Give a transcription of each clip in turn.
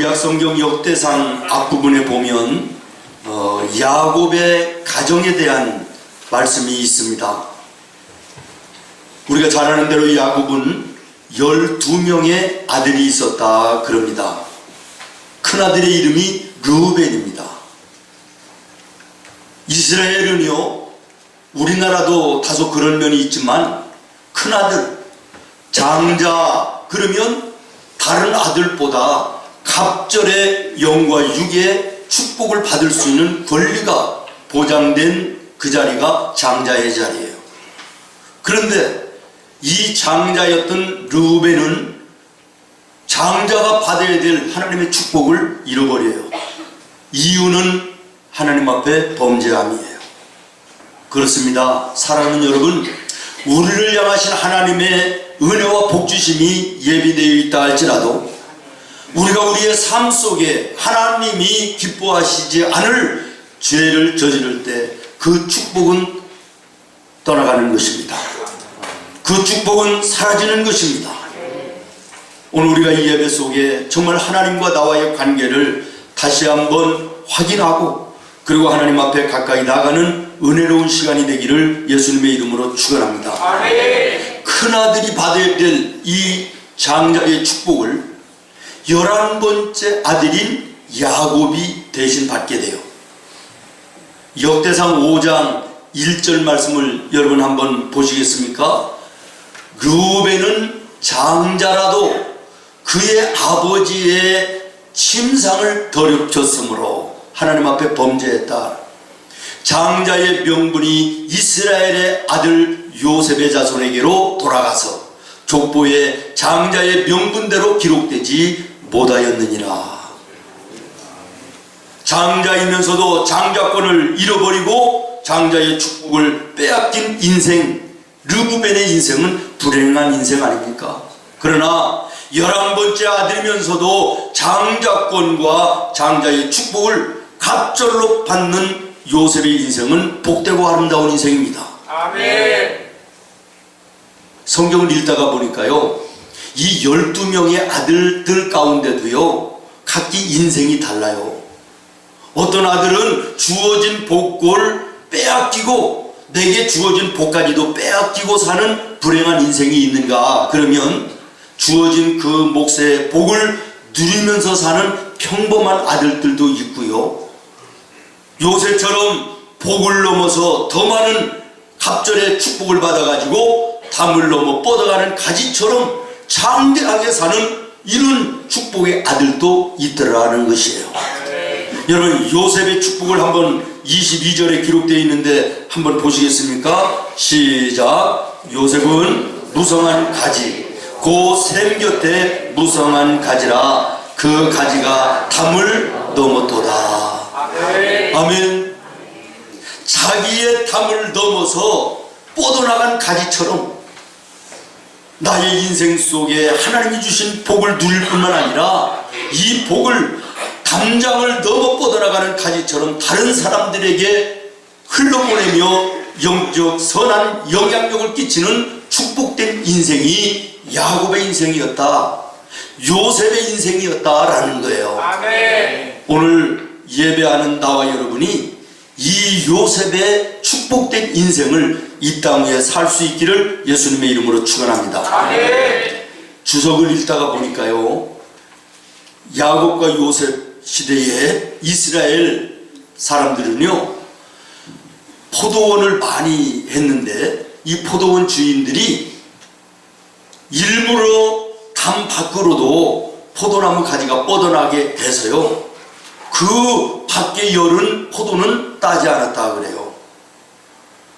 구약성경 역대상 앞부분에 보면 야곱의 가정에 대한 말씀이 있습니다. 우리가 잘 아는 대로 야곱은 12명의 아들이 있었다 그럽니다. 큰아들의 이름이 르우벤입니다. 이스라엘은요, 우리나라도 다소 그런 면이 있지만 큰아들, 장자 그러면 다른 아들보다 갑절의 영과 육의 축복을 받을 수 있는 권리가 보장된 그 자리가 장자의 자리예요. 그런데 이 장자였던 르우벤은 장자가 받아야 될 하나님의 축복을 잃어버려요. 이유는 하나님 앞에 범죄함이에요. 그렇습니다. 사랑하는 여러분, 우리를 향하신 하나님의 은혜와 복주심이 예비되어 있다 할지라도 우리가 우리의 삶 속에 하나님이 기뻐하시지 않을 죄를 저지를 때 그 축복은 떠나가는 것입니다. 그 축복은 사라지는 것입니다. 오늘 우리가 이 예배 속에 정말 하나님과 나와의 관계를 다시 한번 확인하고 그리고 하나님 앞에 가까이 나가는 은혜로운 시간이 되기를 예수님의 이름으로 축원합니다. 큰아들이 받아야 될 이 장자의 축복을 11번째 아들인 야곱이 대신 받게 돼요. 역대상 5장 1절 말씀을 여러분 한번 보시겠습니까? 르우벤은 장자라도 그의 아버지의 침상을 더럽혔으므로 하나님 앞에 범죄했다. 장자의 명분이 이스라엘의 아들 요셉의 자손에게로 돌아가서 족보에 장자의 명분대로 기록되지 못하였느니라. 장자이면서도 장자권을 잃어버리고 장자의 축복을 빼앗긴 인생, 르우벤의 인생은 불행한 인생 아닙니까? 그러나 11번째 아들이면서도 장자권과 장자의 축복을 갑절로 받는 요셉의 인생은 복되고 아름다운 인생입니다. 아멘. 성경을 읽다가 보니까요, 이 12명의 아들들 가운데도요, 각기 인생이 달라요. 어떤 아들은 주어진 복을 빼앗기고 내게 주어진 복까지도 빼앗기고 사는 불행한 인생이 있는가? 그러면 주어진 그 몫의 복을 누리면서 사는 평범한 아들들도 있고요, 요셉처럼 복을 넘어서 더 많은 갑절의 축복을 받아가지고 담을 넘어 뻗어가는 가지처럼 장대하게 사는 이런 축복의 아들도 있더라는 것이에요. 여러분, 요셉의 축복을 한번 22절에 기록되어 있는데 한번 보시겠습니까? 시작. 요셉은 무성한 가지, 그 샘 곁에 무성한 가지라 그 가지가 담을 넘었도다. 아멘. 자기의 담을 넘어서 뻗어나간 가지처럼 나의 인생 속에 하나님이 주신 복을 누릴 뿐만 아니라 이 복을 담장을 넘어 뻗어나가는 가지처럼 다른 사람들에게 흘러보내며 영적 선한 영향력을 끼치는 축복된 인생이 야곱의 인생이었다, 요셉의 인생이었다라는 거예요. 아멘. 오늘 예배하는 나와 여러분이 이 요셉의 축복된 인생을 이 땅 위에 살 수 있기를 예수님의 이름으로 축원합니다. 아멘. 주석을 읽다가 보니까요, 야곱과 요셉 시대에 이스라엘 사람들은요, 포도원을 많이 했는데 이 포도원 주인들이 일부러 담 밖으로도 포도나무 가지가 뻗어나게 해서요, 그 밖에 열은 포도는 따지 않았다 그래요.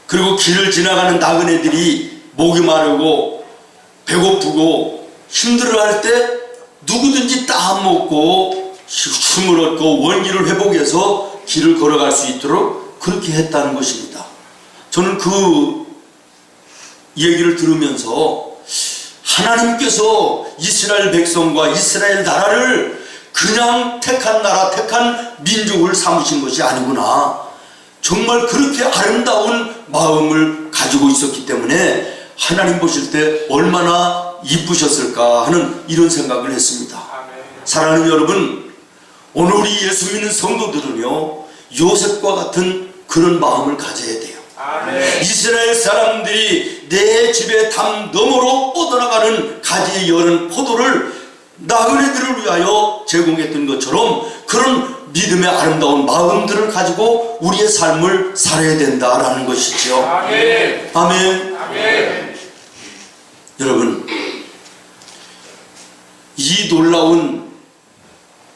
그리고 길을 지나가는 나그네들이 목이 마르고 배고프고 힘들어할 때 누구든지 따먹고 숨을 얻고 원기를 회복해서 길을 걸어갈 수 있도록 그렇게 했다는 것입니다. 저는 그 얘기를 들으면서 하나님께서 이스라엘 백성과 이스라엘 나라를 그냥 택한 나라, 택한 민족을 삼으신 것이 아니구나, 정말 그렇게 아름다운 마음을 가지고 있었기 때문에 하나님 보실 때 얼마나 이쁘셨을까 하는 이런 생각을 했습니다. 사랑하는 여러분, 오늘 우리 예수 믿는 성도들은요, 요셉과 같은 그런 마음을 가져야 돼요. 아멘. 이스라엘 사람들이 내 집의 담 너머로 뻗어나가는 가지 여는 포도를 나그네들을 위하여 제공했던 것처럼 그런 믿음의 아름다운 마음들을 가지고 우리의 삶을 살아야 된다라는 것이지요. 아멘. 아멘. 아멘. 여러분, 이 놀라운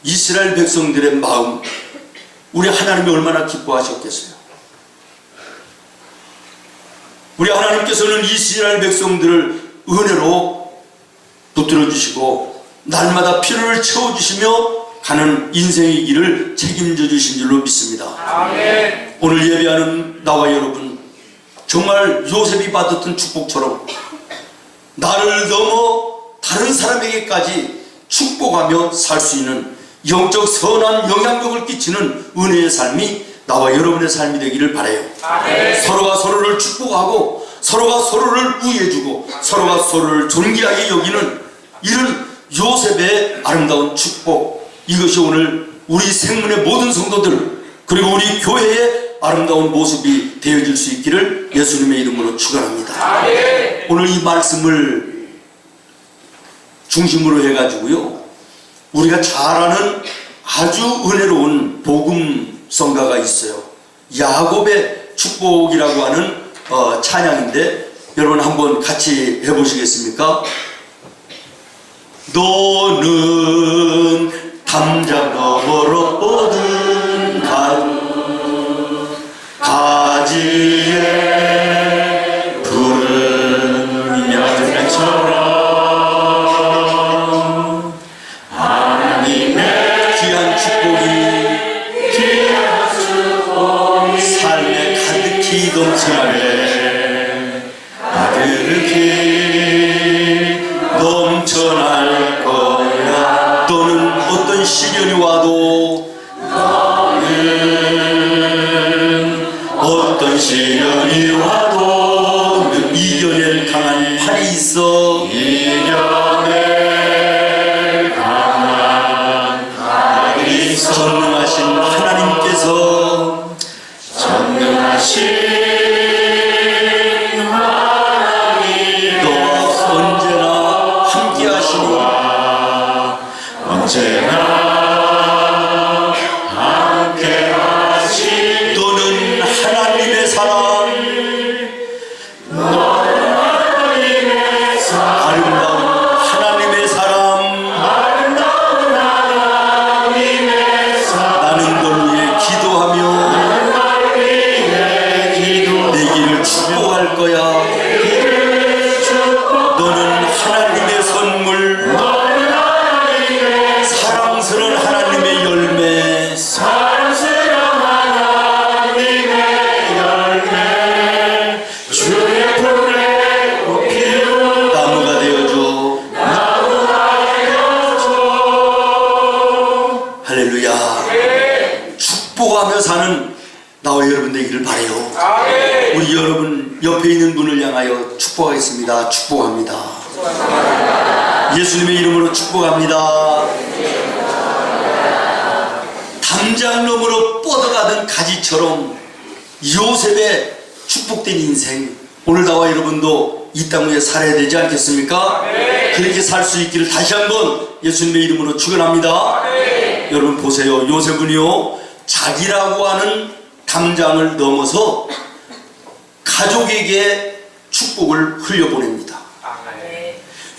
이스라엘 백성들의 마음, 우리 하나님이 얼마나 기뻐하셨겠어요. 우리 하나님께서는 이스라엘 백성들을 은혜로 붙들어 주시고 날마다 필요를 채워주시며 가는 인생의 길을 책임져 주신 줄로 믿습니다. 아멘. 오늘 예배하는 나와 여러분, 정말 요셉이 받았던 축복처럼 나를 넘어 다른 사람에게까지 축복하며 살 수 있는 영적 선한 영향력을 끼치는 은혜의 삶이 나와 여러분의 삶이 되기를 바라요. 아멘. 서로가 서로를 축복하고 서로가 서로를 우애해주고 서로가 서로를 존귀하게 여기는 이런 요셉의 아름다운 축복, 이것이 오늘 우리 생문의 모든 성도들 그리고 우리 교회의 아름다운 모습이 되어질 수 있기를 예수님의 이름으로 축원합니다. 아멘. 오늘 이 말씀을 중심으로 해가지고요, 우리가 잘 아는 아주 은혜로운 복음성가가 있어요. 야곱의 축복이라고 하는 찬양인데 여러분 한번 같이 해보시겠습니까? 너는 담장 너머로 뻗은 가지에 푸른 열매처럼 하나님의 귀한 축복이 삶에 가득히 넘쳐나네. 가득히 넘쳐날 거야. 또는 어떤 시련이 와도 어떤 시련이 와도 이겨낼 강한 팔이 있어. 이겨낼 강한 팔이 있어. 전능하신 하나님께서 너와 언제나 함께 하시니 언제나 함께 하시니 너는 하나님의 사람, 아름다운 하나님의 사람, 나는 널 위해 기도하며 내 길을 축복할 거야. 너는 하나님의 선물, 사랑스러운 하나님의 열매, 주의 품에 꼽히는 나무가 되어줘. 할렐루야. 축복하며 사는 나와 여러분 되기를 바라요. 아멘. 우리 여러분 옆에 있는 분을 향하여 축복하겠습니다. 축복합니다. 예수님의 이름으로 축복합니다. 담장 너머로 뻗어가던 가지처럼 요셉의 축복된 인생, 오늘 나와 여러분도 이 땅 위에 살아야 되지 않겠습니까? 그렇게 살 수 있기를 다시 한번 예수님의 이름으로 축원합니다. 여러분 보세요. 요셉은요, 자기라고 하는 담장을 넘어서 가족에게 축복을 흘려보냅니다.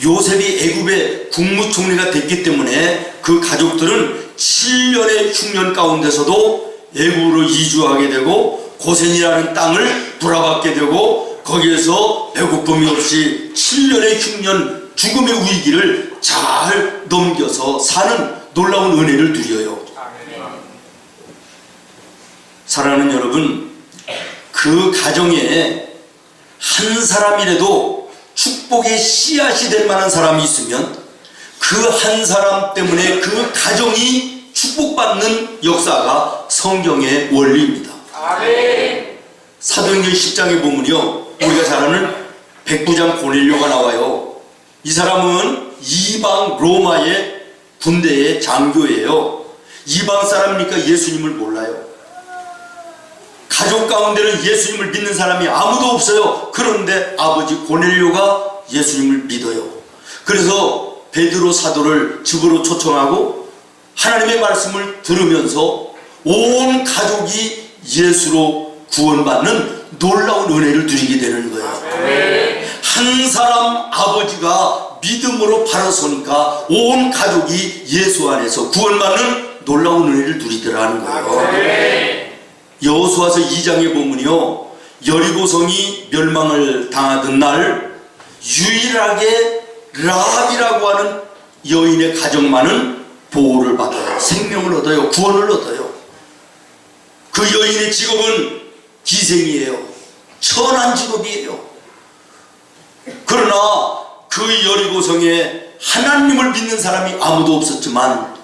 요셉이 애굽의 국무총리가 됐기 때문에 그 가족들은 7년의 흉년 가운데서도 애굽으로 이주하게 되고 고센이라는 땅을 돌아받게 되고 거기에서 배고픔이 없이 7년의 흉년 죽음의 위기를 잘 넘겨서 사는 놀라운 은혜를 누려요. 사랑하는 여러분, 그 가정에 한 사람이라도 축복의 씨앗이 될 만한 사람이 있으면 그 한 사람 때문에 그 가정이 축복받는 역사가 성경의 원리입니다. 아멘. 사도행전 10장에 보면요, 우리가 잘 아는 백부장 고넬료가 나와요. 이 사람은 이방 로마의 군대의 장교예요. 이방 사람이니까 예수님을 몰라요. 가족 가운데는 예수님을 믿는 사람이 아무도 없어요. 그런데 아버지 고넬료가 예수님을 믿어요. 그래서 베드로 사도를 집으로 초청하고 하나님의 말씀을 들으면서 온 가족이 예수로 구원받는 놀라운 은혜를 누리게 되는 거예요. 한 사람 아버지가 믿음으로 바로 서니까 온 가족이 예수 안에서 구원받는 놀라운 은혜를 누리더라는 거예요. 여호수아서 2장에 보면요, 여리고성이 멸망을 당하던 날 유일하게 라합이라고 하는 여인의 가정만은 보호를 받아요. 생명을 얻어요. 구원을 얻어요. 그 여인의 직업은 기생이에요. 천한 직업이에요. 그러나 그 여리고성에 하나님을 믿는 사람이 아무도 없었지만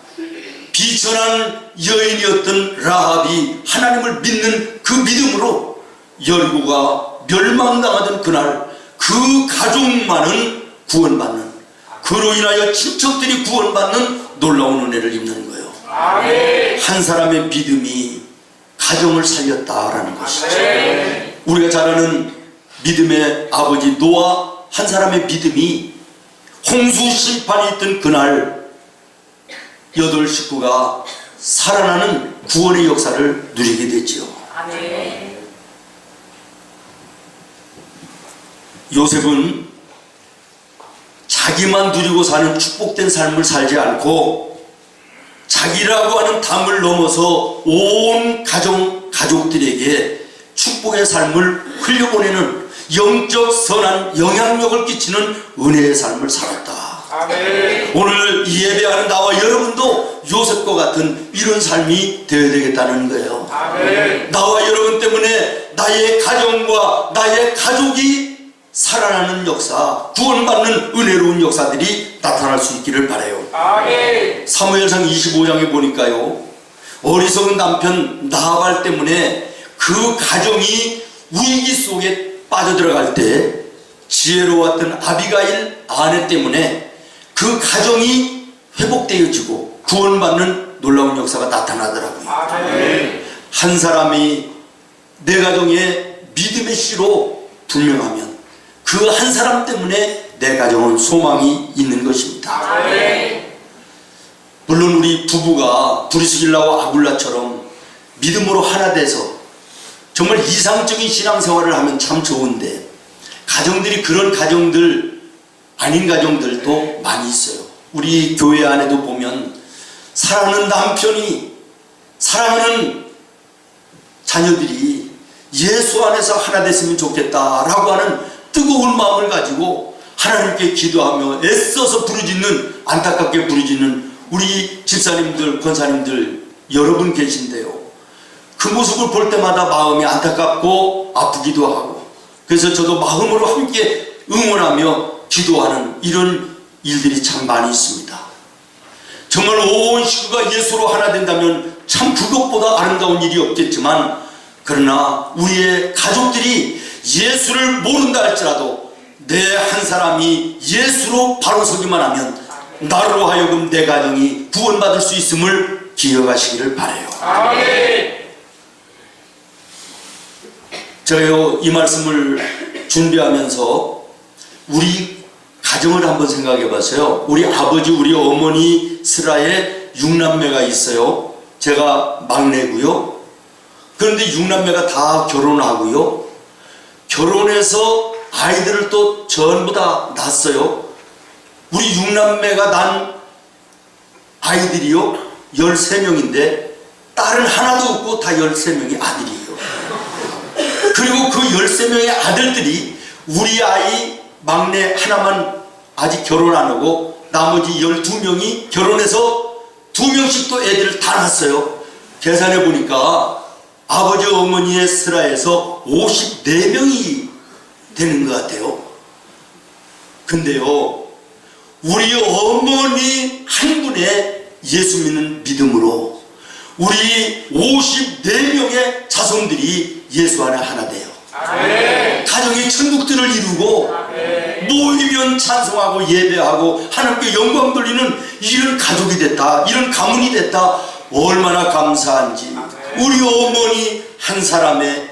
비천한 여인이었던 라합이 하나님을 믿는 그 믿음으로 여리고가 멸망당하던 그날 그 가족만은 구원받는, 그로 인하여 친척들이 구원받는 놀라운 은혜를 입는 거예요. 한 사람의 믿음이 가정을 살렸다라는 것이죠. 우리가 잘 아는 믿음의 아버지 노아 한 사람의 믿음이 홍수 심판이 있던 그날 8 식구가 살아나는 구원의 역사를 누리게 됐지요. 요셉은 자기만 누리고 사는 축복된 삶을 살지 않고 자기라고 하는 담을 넘어서 온 가족들에게 축복의 삶을 흘려보내는 영적 선한 영향력을 끼치는 은혜의 삶을 살았다. 오늘 이 예배하는 나와 여러분도 요셉과 같은 이런 삶이 되어야 되겠다는 거예요. 나와 여러분 때문에 나의 가정과 나의 가족이 살아나는 역사, 구원받는 은혜로운 역사들이 나타날 수 있기를 바라요. 사무엘상 25장에 보니까요, 어리석은 남편 나발 때문에 그 가정이 위기 속에 빠져들어갈 때 지혜로웠던 아비가일 아내 때문에 그 가정이 회복되어지고 구원받는 놀라운 역사가 나타나더라고요. 한 사람이 내 가정에 믿음의 씨로 분명하면 그 한 사람 때문에 내 가정은 소망이 있는 것입니다. 물론 우리 부부가 브리스길라와 아굴라처럼 믿음으로 하나 돼서 정말 이상적인 신앙생활을 하면 참 좋은데, 가정들이 그런 가정들 아닌 가정들도 많이 있어요. 우리 교회 안에도 보면 사랑하는 남편이, 사랑하는 자녀들이 예수 안에서 하나 됐으면 좋겠다라고 하는 뜨거운 마음을 가지고 하나님께 기도하며 애써서 부르짖는, 안타깝게 부르짖는 우리 집사님들, 권사님들 여러분 계신데요, 그 모습을 볼 때마다 마음이 안타깝고 아프기도 하고, 그래서 저도 마음으로 함께 응원하며 기도하는 이런 일들이 참 많이 있습니다. 정말 온 식구가 예수로 하나 된다면 참 그것보다 아름다운 일이 없겠지만, 그러나 우리의 가족들이 예수를 모른다 할지라도 내 한 사람이 예수로 바로 서기만 하면 나로 하여금 내 가정이 구원받을 수 있음을 기억하시기를 바라요. 제가요, 이 말씀을 준비하면서 우리 가정을 한번 생각해 봤어요. 우리 아버지, 우리 어머니 슬하에 6남매가 있어요. 제가 막내고요. 그런데 6남매가 다 결혼하고요, 결혼해서 아이들을 또 전부 다 낳았어요. 우리 6남매가 난 아이들이요 13명인데 딸은 하나도 없고 다 13명이 아들이에요. 그리고 그 13명의 아들들이 우리 아이 막내 하나만 아직 결혼 안 하고 나머지 12명이 결혼해서 2명씩 또 애들을 다 낳았어요. 계산해 보니까 아버지 어머니의 슬하에서 54명이 되는 것 같아요. 근데요, 우리 어머니 한 분의 예수 믿는 믿음으로 우리 54명의 자손들이 예수 안에 하나 돼요. 가정의 천국들을 이루고 모이면 찬송하고 예배하고 하나님께 영광 돌리는 이런 가족이 됐다, 이런 가문이 됐다. 얼마나 감사한지. 우리 어머니 한 사람의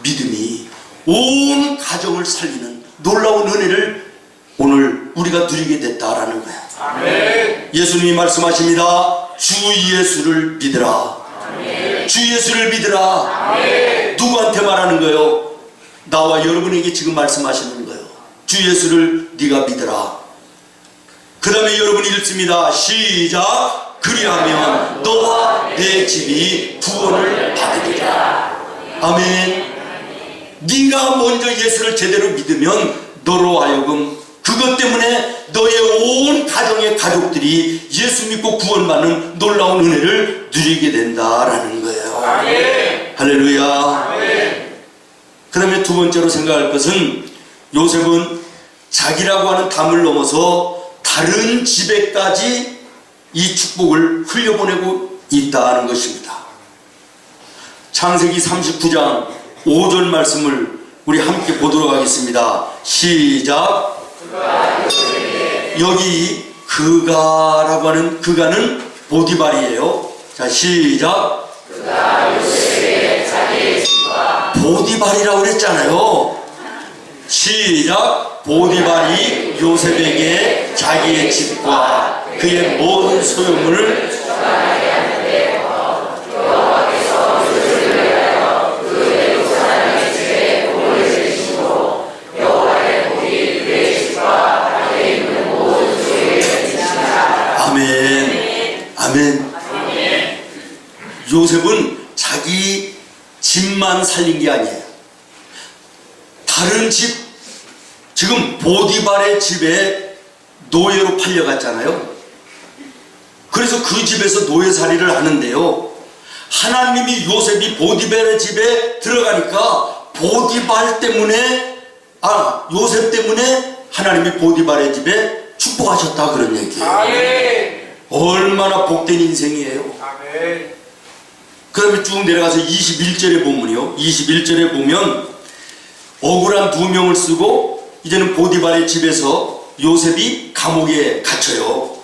믿음이 온 가정을 살리는 놀라운 은혜를 오늘 우리가 누리게 됐다라는 거야. 아멘. 예수님이 말씀하십니다. 주 예수를 믿으라. 아멘. 주 예수를 믿으라. 아멘. 누구한테 말하는 거예요? 나와 여러분에게 지금 말씀하시는 거예요. 주 예수를 네가 믿으라. 그 다음에 여러분이 읽습니다. 시작. 그리하면 너와 내 집이 구원을 받으리라. 아멘. 네가 먼저 예수를 제대로 믿으면 너로 하여금 그것 때문에 너의 온 가정의 가족들이 예수 믿고 구원받는 놀라운 은혜를 누리게 된다라는 거예요. 아멘. 할렐루야. 아멘. 그 다음에 두 번째로 생각할 것은 요셉은 자기라고 하는 담을 넘어서 다른 집에까지 이 축복을 흘려보내고 있다는 것입니다. 창세기 39장 5절 말씀을 우리 함께 보도록 하겠습니다. 시작. 여기 그가라고 하는 그가는 보디발이에요. 자, 시작. 보디발이라고 그랬잖아요. 시작. 보디발이 요셉에게 자기의 집과 그의 모든 소유물을 아멘. 아멘. 요셉은 자기 집만 살린 게 아니에요. 다른 집, 지금 보디발의 집에 노예로 팔려갔잖아요. 그래서 그 집에서 노예살이를 하는데요. 하나님이 요셉이 보디발의 집에 들어가니까 보디발 때문에, 요셉 때문에 하나님이 보디발의 집에 축복하셨다 그런 얘기예요. 아멘. 얼마나 복된 인생이에요. 아멘. 그 다음에 쭉 내려가서 21절에 보면요. 21절에 보면 억울한 두 명을 쓰고 이제는 보디발의 집에서 요셉이 감옥에 갇혀요.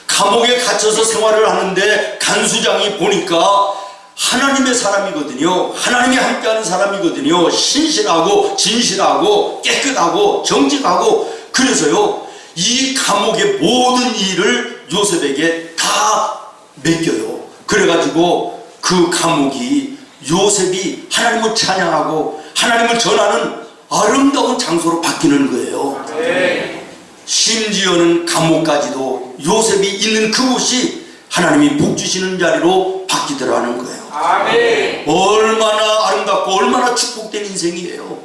감옥에 갇혀서 생활을 하는데 간수장이 보니까 하나님의 사람이거든요. 하나님이 함께하는 사람이거든요. 신실하고 진실하고 깨끗하고 정직하고, 그래서요 이 감옥의 모든 일을 요셉에게 다 맡겨요. 그래가지고 그 감옥이 요셉이 하나님을 찬양하고 하나님을 전하는 아름다운 장소로 바뀌는 거예요. 아멘. 심지어는 감옥까지도 요셉이 있는 그곳이 하나님이 복 주시는 자리로 바뀌더라는 거예요. 아멘. 얼마나 아름답고 얼마나 축복된 인생이에요.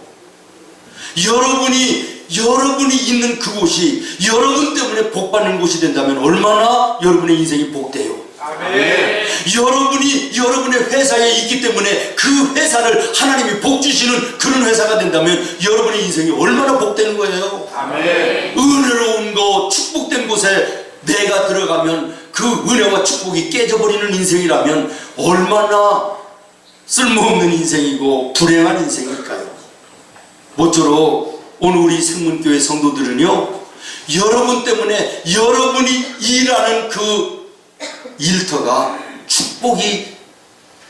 여러분이 있는 그곳이 여러분 때문에 복받는 곳이 된다면 얼마나 여러분의 인생이 복돼요. 아멘. 여러분의 회사에 있기 때문에 그 회사를 하나님이 복 주시는 그런 회사가 된다면 여러분의 인생이 얼마나 복되는 거예요. 아멘. 은혜로운 거, 축복된 곳에 내가 들어가면 그 은혜와 축복이 깨져버리는 인생이라면 얼마나 쓸모없는 인생이고 불행한 인생일까요? 모쪼록 오늘 우리 생문교회 성도들은요, 여러분 때문에 여러분이 일하는 그 일터가 축복이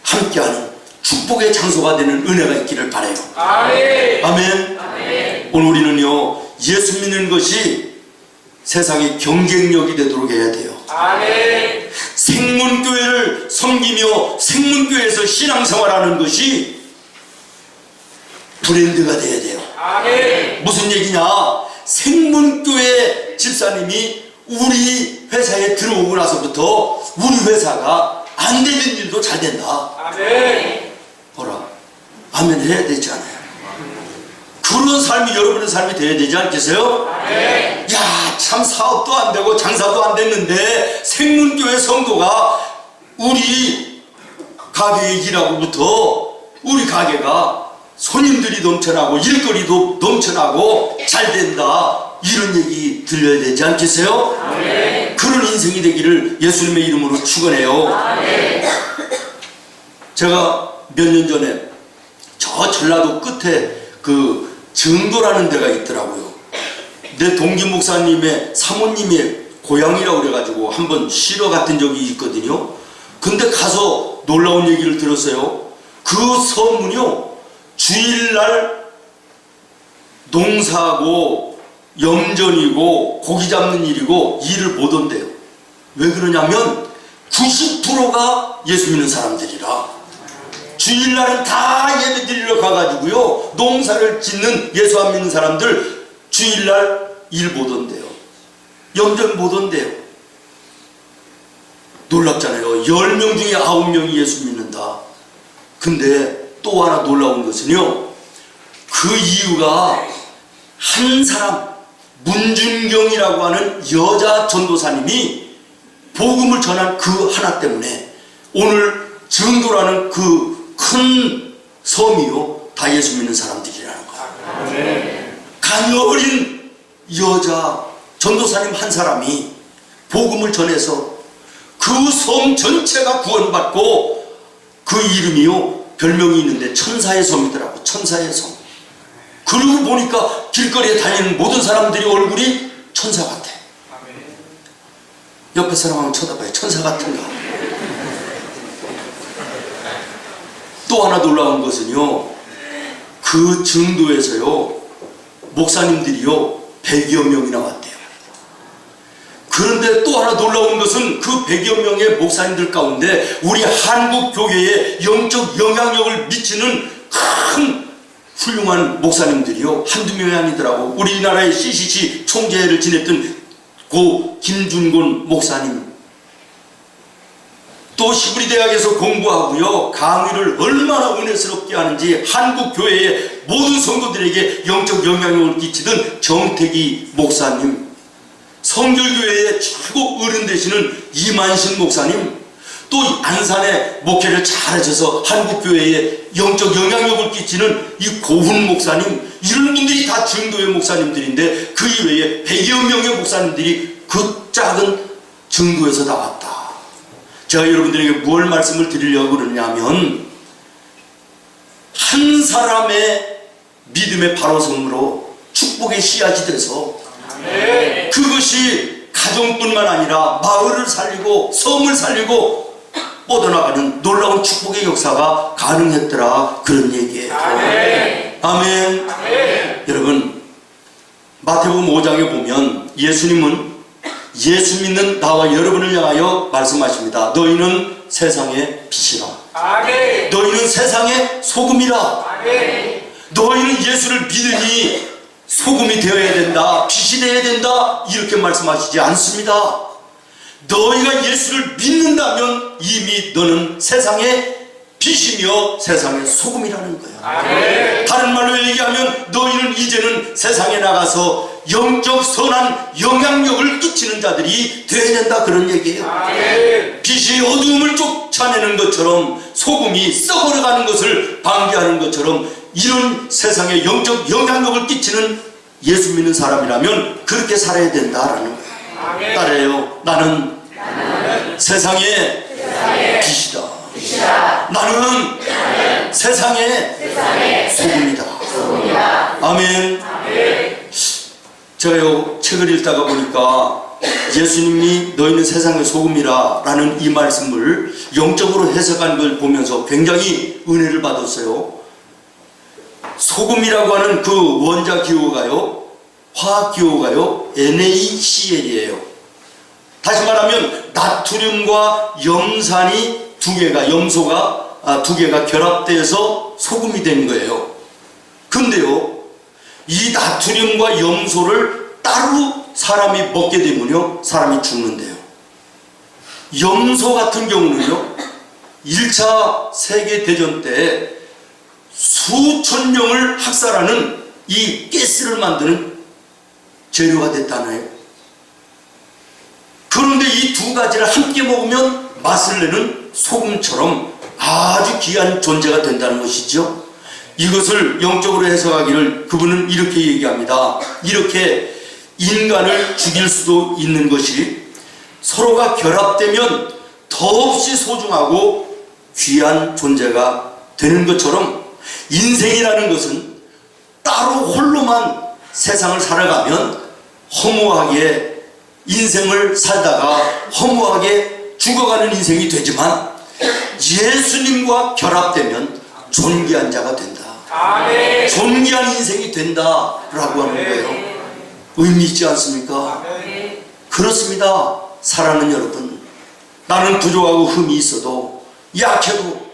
함께하는 축복의 장소가 되는 은혜가 있기를 바라요. 아멘. 아멘. 아멘. 오늘 우리는요, 예수 믿는 것이 세상의 경쟁력이 되도록 해야 돼요. 아멘. 생문교회를 섬기며 생문교회에서 신앙생활하는 것이 브랜드가 돼야 돼요. 아멘. 무슨 얘기냐? 생문교회 집사님이 우리 회사에 들어오고 나서부터 우리 회사가 안 되는 일도 잘 된다. 아멘. 뭐라? 아멘 해야 되지 않아요? 그런 삶이 여러분의 삶이 돼야 되지 않겠어요? 아멘. 야, 참 사업도 안 되고 장사도 안 됐는데 생문교회 성도가 우리 가게에 일하고부터 우리 가게가 손님들이 넘쳐나고 일거리도 넘쳐나고 잘 된다, 이런 얘기 들려야 되지 않겠어요? 아멘. 그런 인생이 되기를 예수님의 이름으로 축원해요. 아멘. 제가 몇 년 전에 저 전라도 끝에 그 정도라는 데가 있더라고요. 내 동기 목사님의 사모님의 고향이라고 그래가지고 한번 쉬러 갔던 적이 있거든요. 근데 가서 놀라운 얘기를 들었어요. 그 서문이요, 주일날 농사하고 염전이고 고기 잡는 일이고 일을 못 온대요. 왜 그러냐면 90%가 예수 믿는 사람들이라. 주일날은 다 예배 드리러 가가지고요, 농사를 짓는 예수 안 믿는 사람들 주일날 일 못 온대요. 염전 못 온대요. 놀랍잖아요. 10명 중에 9명이 예수 믿는다. 근데 또 하나 놀라운 것은요, 그 이유가 한 사람, 문준경이라고 하는 여자 전도사님이 복음을 전한 그 하나 때문에 오늘 증도라는 그 큰 섬이요, 다 예수 믿는 사람들이라는 거예요. 가녀린 여자 전도사님 한 사람이 복음을 전해서 그 섬 전체가 구원받고, 그 이름이요, 별명이 있는데 천사의 섬이더라고. 천사의 섬. 그러고 보니까 길거리에 다니는 모든 사람들이 얼굴이 천사 같아. 옆에 사람 한번 쳐다봐요. 천사 같은가? 또 하나 놀라운 것은요, 그 증도에서요, 목사님들이요 100여 명이나 왔대요. 그런데 또 하나 놀라운 것은 그 100여 명의 목사님들 가운데 우리 한국 교회에 영적 영향력을 미치는 큰 훌륭한 목사님들이요 한두 명이 아니더라고. 우리나라의 CCC 총재를 지냈던 고 김준곤 목사님, 또 시브리 대학에서 공부하고요, 강의를 얼마나 은혜스럽게 하는지 한국 교회의 모든 성도들에게 영적 영향력을 끼치던 정태기 목사님, 성결교회의 최고 어른 되시는 이만신 목사님, 또 안산에 목회를 잘하셔서 한국교회에 영적 영향력을 끼치는 이 고훈 목사님, 이런 분들이 다 증도의 목사님들인데 그 이외에 100여 명의 목사님들이 그 작은 증도에서 나왔다. 제가 여러분들에게 무엇을 말씀을 드리려고 그러냐면, 한 사람의 믿음의 바로섬으로 축복의 씨앗이 돼서 그것이 가정뿐만 아니라 마을을 살리고 섬을 살리고 뻗어나가는 놀라운 축복의 역사가 가능했더라, 그런 얘기예요. 아멘. 아멘. 아멘. 여러분, 마태복음 5장에 보면 예수님은 예수 믿는 나와 여러분을 향하여 말씀하십니다. 너희는 세상의 빛이라. 아멘. 너희는 세상의 소금이라. 아멘. 너희는 예수를 믿으니 소금이 되어야 된다, 빛이 되어야 된다, 이렇게 말씀하시지 않습니다. 너희가 예수를 믿는다면 이미 너는 세상의 빛이며 세상의 소금이라는 거예요. 아멘. 다른 말로 얘기하면 너희는 이제는 세상에 나가서 영적 선한 영향력을 끼치는 자들이 되어야 된다, 그런 얘기예요. 아멘. 빛이 어두움을 쫓아내는 것처럼, 소금이 썩어가는 것을 방지하는 것처럼, 이런 세상에 영적 영향력을 끼치는 예수 믿는 사람이라면 그렇게 살아야 된다라는 거예요. 아멘. 따라요. 나는 세상의 빛이다. 나는 세상의 소금이다. 아멘. 제가요 책을 읽다가 보니까 예수님이 너희는 세상의 소금이라 라는 이 말씀을 영적으로 해석한 걸 보면서 굉장히 은혜를 받았어요. 소금이라고 하는 그 원자 기호가요, 화학 기호가요, NaCl이에요. 다시 말하면 나트륨과 염산이 염소가 두 개가 결합돼서 소금이 된 거예요. 근데요, 이 나트륨과 염소를 따로 사람이 먹게 되면요, 사람이 죽는데요. 염소 같은 경우는요, 1차 세계대전 때 수천 명을 학살하는 이 가스를 만드는 재료가 됐다네요. 그런데 이 두 가지를 함께 먹으면 맛을 내는 소금처럼 아주 귀한 존재가 된다는 것이죠. 이것을 영적으로 해석하기를 그분은 이렇게 얘기합니다. 이렇게 인간을 죽일 수도 있는 것이 서로가 결합되면 더없이 소중하고 귀한 존재가 되는 것처럼, 인생이라는 것은 따로 홀로만 세상을 살아가면 허무하게 인생을 살다가 허무하게 죽어가는 인생이 되지만 예수님과 결합되면 존귀한 자가 된다. 아멘. 존귀한 인생이 된다라고 하는 거예요. 의미 있지 않습니까? 그렇습니다. 사랑하는 여러분, 나는 부족하고 흠이 있어도 약해도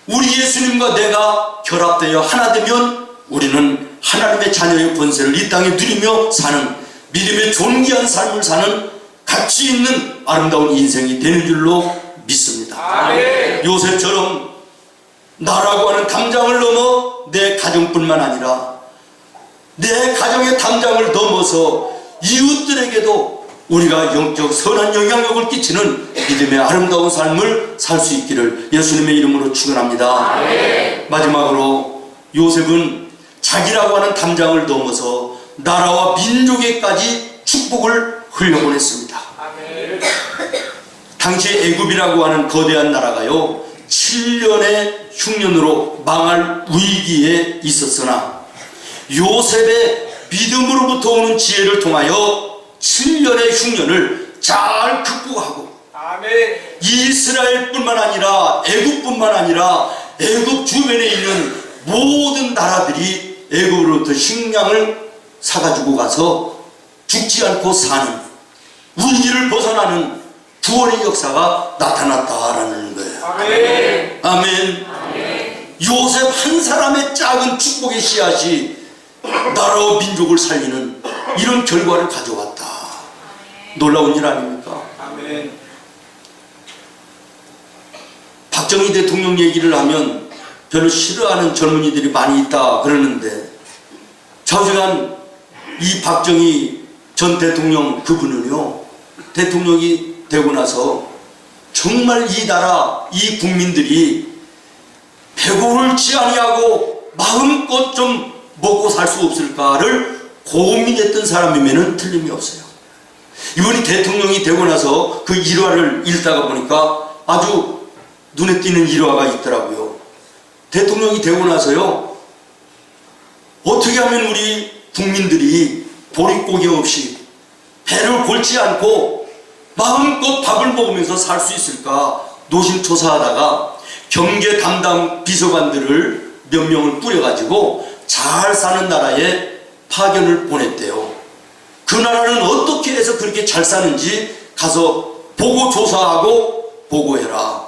우리 예수님과 내가 결합되어 하나 되면 우리는 하나님의 자녀의 권세를 이 땅에 누리며 사는 믿음의 존귀한 삶을 사는 가치 있는 아름다운 인생이 되는 줄로 믿습니다. 아멘. 요셉처럼 나라고 하는 담장을 넘어 내 가정뿐만 아니라 내 가정의 담장을 넘어서 이웃들에게도 우리가 영적 선한 영향력을 끼치는 믿음의 아름다운 삶을 살 수 있기를 예수님의 이름으로 축원합니다. 아멘. 마지막으로 요셉은 자기라고 하는 담장을 넘어서 나라와 민족에까지 축복을 흘려보냈습니다. 아멘. 당시 애굽이라고 하는 거대한 나라가요 7년의 흉년으로 망할 위기에 있었으나 요셉의 믿음으로부터 오는 지혜를 통하여 7년의 흉년을 잘 극복하고 아멘. 이스라엘뿐만 아니라 애굽뿐만 아니라 애굽 주변에 있는 모든 나라들이 애굽으로부터 식량을 사가지고 가서 죽지 않고 사는 위기를 벗어나는 구원의 역사가 나타났다라는 거예요. 아멘. 아멘. 요셉 한 사람의 작은 축복의 씨앗이 나라와 민족을 살리는 이런 결과를 가져왔다. 놀라운 일 아닙니까? 아멘. 박정희 대통령 얘기를 하면 별로 싫어하는 젊은이들이 많이 있다 그러는데 좌우지간 이 박정희 전 대통령 그분은요 대통령이 되고 나서 정말 이 나라 이 국민들이 배고플지 아니하고 마음껏 좀 먹고 살 수 없을까를 고민했던 사람이면은 틀림이 없어요. 이분이 대통령이 되고 나서 그 일화를 읽다가 보니까 아주 눈에 띄는 일화가 있더라고요. 대통령이 되고 나서요 어떻게 하면 우리 국민들이 보릿고개 없이 배를 골지 않고 마음껏 밥을 먹으면서 살 수 있을까 노심초사하다가 경제 담당 비서관들을 몇 명을 뿌려가지고 잘 사는 나라에 파견을 보냈대요. 그 나라는 어떻게 해서 그렇게 잘 사는지 가서 보고 조사하고 보고해라.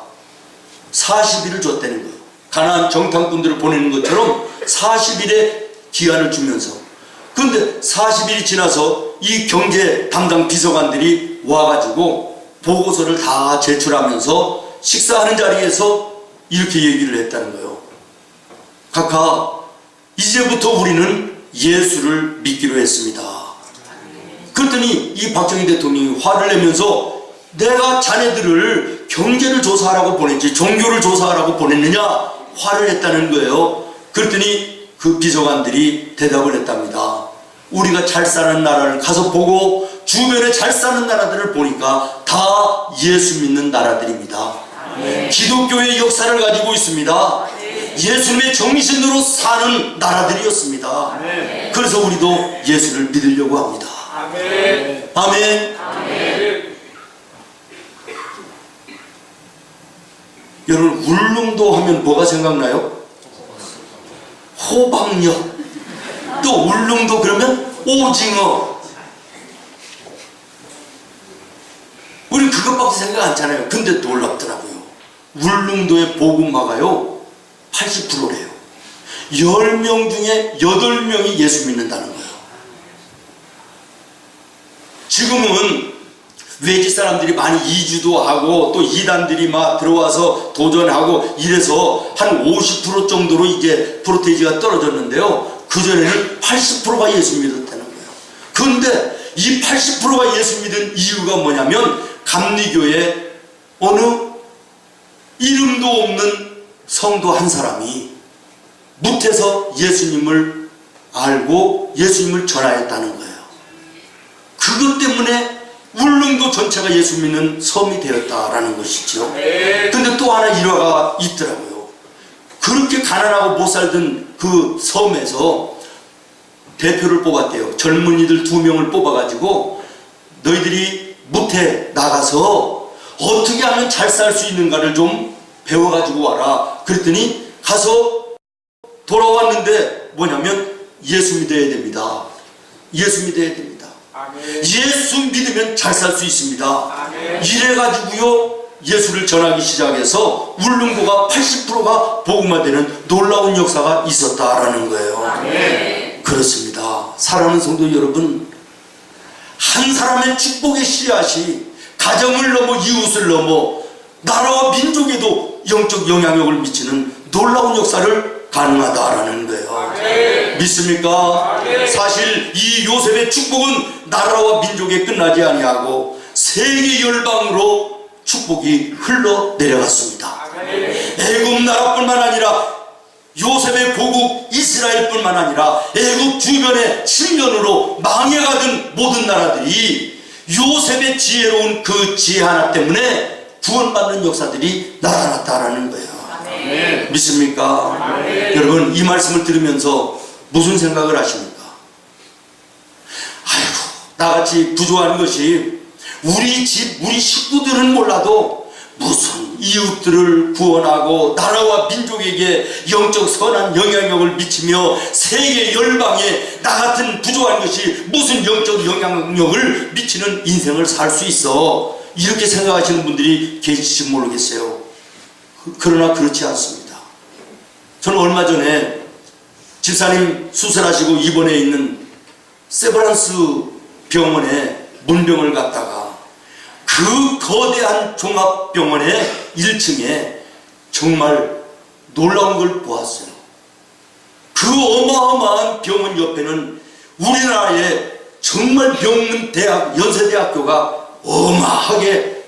40일을 줬다는 거예요. 가난한 정탐꾼들을 보내는 것처럼 40일의 기한을 주면서 그런데 40일이 지나서 이 경제 담당 비서관들이 와가지고 보고서를 다 제출하면서 식사하는 자리에서 이렇게 얘기를 했다는 거예요. 각하, 이제부터 우리는 예수를 믿기로 했습니다. 그랬더니 이 박정희 대통령이 화를 내면서 내가 자네들을 경제를 조사하라고 보냈지 종교를 조사하라고 보냈느냐 화를 했다는 거예요. 그랬더니 그 비서관들이 대답을 했답니다. 우리가 잘 사는 나라를 가서 보고 주변에 잘 사는 나라들을 보니까 다 예수 믿는 나라들입니다. 기독교의 역사를 가지고 있습니다. 예수님의 정신으로 사는 나라들이었습니다. 그래서 우리도 예수를 믿으려고 합니다. 아멘. 아멘. 아멘. 여러분 울릉도 하면 뭐가 생각나요? 호박엿. 또 울릉도 그러면 오징어. 우리 그것밖에 생각 안 하잖아요. 근데 놀랍더라고요. 울릉도의 복음화가요 80%래요. 10명 중에 8명이 예수 믿는다는 거예요. 지금은 외지 사람들이 많이 이주도 하고 또 이단들이 막 들어와서 도전하고 이래서 한 50% 정도로 이제 프로테이지가 떨어졌는데요. 그전에는 80%가 예수 믿었다는 거예요. 그런데 이 80%가 예수 믿은 이유가 뭐냐면 감리교에 어느 이름도 없는 성도 한 사람이 뭇에서 예수님을 알고 예수님을 전하였다는 거예요. 그것 때문에 울릉도 전체가 예수 믿는 섬이 되었다라는 것이죠. 근데 또 하나 일화가 있더라고요. 그렇게 가난하고 못 살던 그 섬에서 대표를 뽑았대요. 젊은이들 2명을 뽑아가지고 너희들이 뭇에 나가서 어떻게 하면 잘 살 수 있는가를 좀 배워가지고 와라. 그랬더니 가서 돌아왔는데 뭐냐면 예수 믿어야 됩니다. 예수 믿어야 됩니다. 아멘. 예수 믿으면 잘 살 수 있습니다. 아멘. 이래가지고요 예수를 전하기 시작해서 울릉도가 80%가 복음화되는 놀라운 역사가 있었다라는 거예요. 아멘. 그렇습니다. 사랑하는 성도 여러분, 한 사람의 축복의 씨앗이 가정을 넘어 이웃을 넘어 나라와 민족에도 영적 영향력을 미치는 놀라운 역사를 가능하다라는 거예요. 아멘. 믿습니까? 아멘. 사실 이 요셉의 축복은 나라와 민족에 끝나지 아니하고 세계 열방으로 축복이 흘러 내려갔습니다. 아멘. 애굽 나라뿐만 아니라 요셉의 고국 이스라엘뿐만 아니라 애굽 주변의 침전으로 망해가던 모든 나라들이 요셉의 지혜로운 그 지혜 하나 때문에 구원받는 역사들이 나타났다라는 거예요. 아멘. 믿습니까? 아멘. 여러분 이 말씀을 들으면서 무슨 생각을 하십니까? 아이고 나같이 부족한 것이 우리 집 우리 식구들은 몰라도 무슨 이웃들을 구원하고 나라와 민족에게 영적 선한 영향력을 미치며 세계 열방에 나 같은 부족한 것이 무슨 영적 영향력을 미치는 인생을 살 수 있어, 이렇게 생각하시는 분들이 계실지 모르겠어요. 그러나 그렇지 않습니다. 저는 얼마 전에 집사님 수술하시고 입원해 있는 세브란스 병원에 문병을 갔다가 그 거대한 종합병원의 1층에 정말 놀라운 걸 보았어요. 그 어마어마한 병원 옆에는 우리나라의 정말 명문 대학, 연세대학교가 어마하게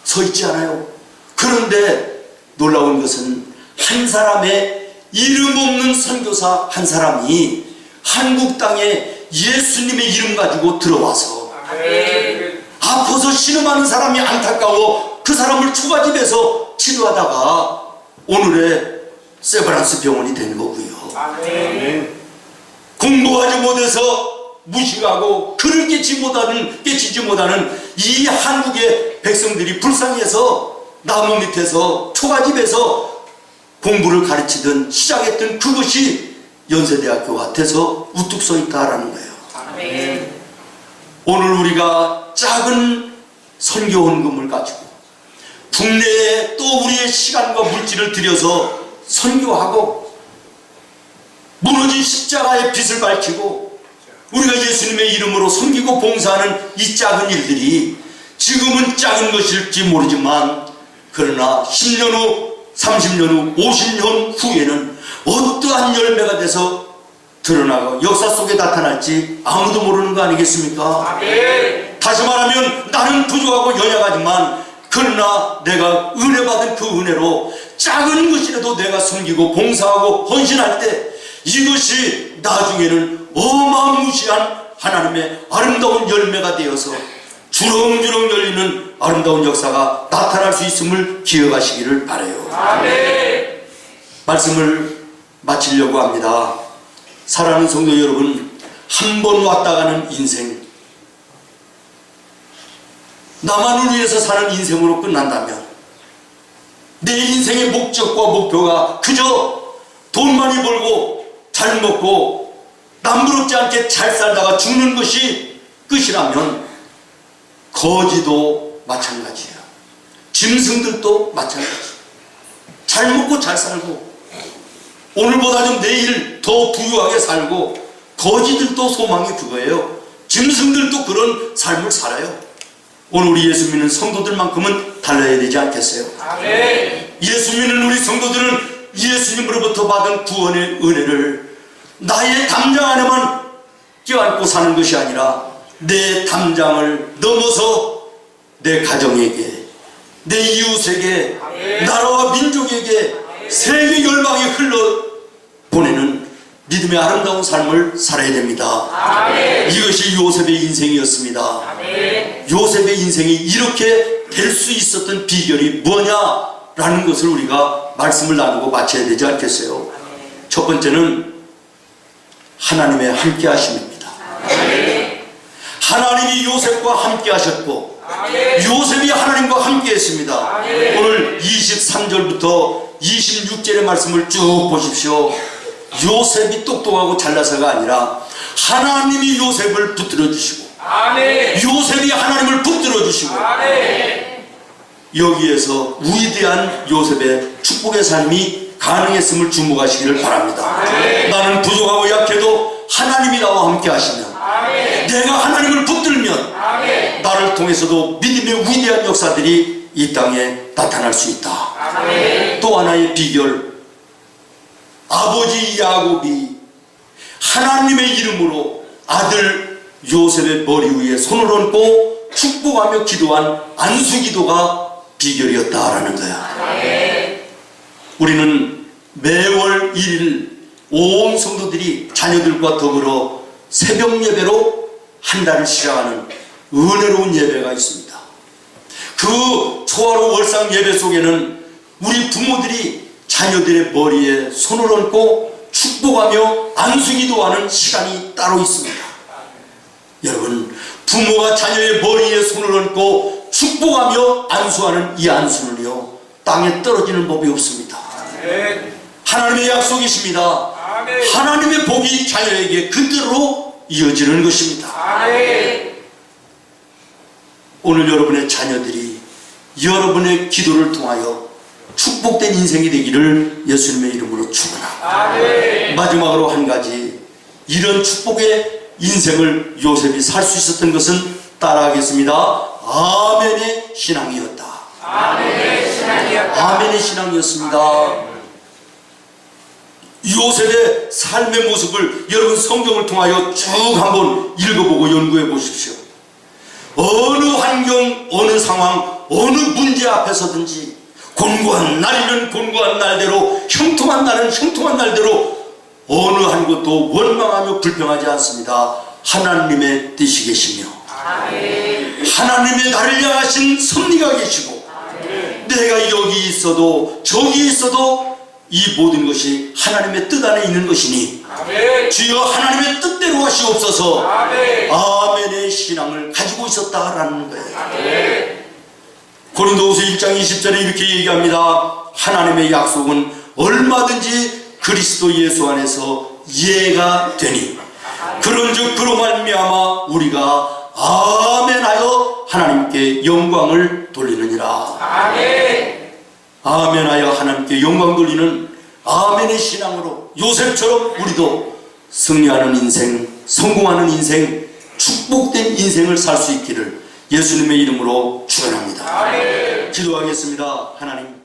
서 있지 않아요? 그런데 놀라운 것은 한 사람의 이름 없는 선교사 한 사람이 한국 땅에 예수님의 이름 가지고 들어와서 아멘. 아파서 신음하는 사람이 안타까워 그 사람을 초가집에서 치료하다가 오늘의 세브란스 병원이 된 거고요. 아멘. 공부하지 못해서 무식하고 글을 깨치지 못하는 이 한국의 백성들이 불쌍해서 나무 밑에서 초가집에서 공부를 가르치던 시작했던 그것이 연세대학교가 돼서 우뚝 서 있다라는 거예요. 아멘. 오늘 우리가 작은 선교 헌금을 가지고 국내에 또 우리의 시간과 물질을 들여서 선교하고 무너진 십자가의 빛을 밝히고 우리가 예수님의 이름으로 섬기고 봉사하는 이 작은 일들이 지금은 작은 것일지 모르지만 그러나 10년 후, 30년 후, 50년 후에는 어떠한 열매가 돼서 드러나고 역사 속에 나타날지 아무도 모르는 거 아니겠습니까? 아멘. 다시 말하면 나는 부족하고 연약하지만 그러나 내가 은혜 받은 그 은혜로 작은 것이라도 내가 섬기고 봉사하고 헌신할 때 이것이 나중에는 어마무시한 하나님의 아름다운 열매가 되어서 주렁주렁 열리는 아름다운 역사가 나타날 수 있음을 기억하시기를 바라요. 아멘. 말씀을 마치려고 합니다. 사랑하는 성도 여러분, 한 번 왔다 가는 인생, 나만을 위해서 사는 인생으로 끝난다면 내 인생의 목적과 목표가 그저 돈 많이 벌고 잘 먹고 남부럽지 않게 잘 살다가 죽는 것이 끝이라면 거지도 마찬가지야. 짐승들도 마찬가지야. 잘 먹고 잘 살고 오늘보다 좀 내일 더 부유하게 살고 거지들도 소망이 그거예요. 짐승들도 그런 삶을 살아요. 오늘 우리 예수 믿는 성도들만큼은 달라야 되지 않겠어요? 아멘. 예수 믿는 우리 성도들은 예수님으로부터 받은 구원의 은혜를 나의 담장 안에만 껴안고 사는 것이 아니라 내 담장을 넘어서 내 가정에게, 내 이웃에게, 나라와 민족에게, 세계 열방에 흘러 보내는 믿음의 아름다운 삶을 살아야 됩니다. 아멘. 이것이 요셉의 인생이었습니다. 아멘. 요셉의 인생이 이렇게 될 수 있었던 비결이 뭐냐라는 것을 우리가 말씀을 나누고 마쳐야 되지 않겠어요? 첫 번째는 하나님의 함께 하심입니다. 하나님이 요셉과 함께 하셨고 요셉이 하나님과 함께 했습니다. 오늘 23절부터 26절의 말씀을 쭉 보십시오. 요셉이 똑똑하고 잘나서가 아니라 하나님이 요셉을 붙들어 주시고 요셉이 하나님을 붙들어 주시고 여기에서 위대한 요셉의 축복의 삶이 가능했음을 주목하시기를 바랍니다. 나는 부족하고 약해도 하나님이 나와 함께 하시면 내가 하나님을 붙들면 나를 통해서도 믿음의 위대한 역사들이 이 땅에 나타날 수 있다. 또 하나의 비결, 아버지 야곱이 하나님의 이름으로 아들 요셉의 머리 위에 손을 얹고 축복하며 기도한 안수기도가 비결이었다라는 거야. 우리는 매월 1일 온 성도들이 자녀들과 더불어 새벽 예배로 한 달을 시작하는 은혜로운 예배가 있습니다. 그 초하루 월상 예배 속에는 우리 부모들이 자녀들의 머리에 손을 얹고 축복하며 안수기도하는 시간이 따로 있습니다. 여러분, 부모가 자녀의 머리에 손을 얹고 축복하며 안수하는 이 안수는요, 땅에 떨어지는 법이 없습니다. 하나님의 약속이십니다. 하나님의 복이 자녀에게 그대로 이어지는 것입니다. 오늘 여러분의 자녀들이 여러분의 기도를 통하여 축복된 인생이 되기를 예수님의 이름으로 축원합니다. 마지막으로 한 가지, 이런 축복의 인생을 요셉이 살 수 있었던 것은 따라하겠습니다. 아멘의 신앙이었다. 아멘의 신앙이었습니다. 요셉의 삶의 모습을 여러분 성경을 통하여 쭉 한번 읽어보고 연구해 보십시오. 어느 환경, 어느 상황, 어느 문제 앞에서든지 곤고한 날이면 곤고한 날대로, 형통한 날은 형통한 날대로 어느 한 곳도 원망하며 불평하지 않습니다. 하나님의 뜻이 계시며 하나님의 나를 향하신 섭리가 계시고 내가 여기 있어도 저기 있어도 이 모든 것이 하나님의 뜻 안에 있는 것이니 주여 하나님의 뜻대로 하시옵소서. 아멘의 신앙을 가지고 있었다라는 거예요. 고린도후서 1장 20절에 이렇게 얘기합니다. 하나님의 약속은 얼마든지 그리스도 예수 안에서 이해가 되니 그런즉 그로 말미암아 우리가 아멘하여 하나님께 영광을 돌리느니라. 아멘하여 하나님께 영광 돌리는 아멘의 신앙으로 요셉처럼 우리도 승리하는 인생, 성공하는 인생, 축복된 인생을 살 수 있기를 예수님의 이름으로 축원합니다. 기도하겠습니다. 하나님,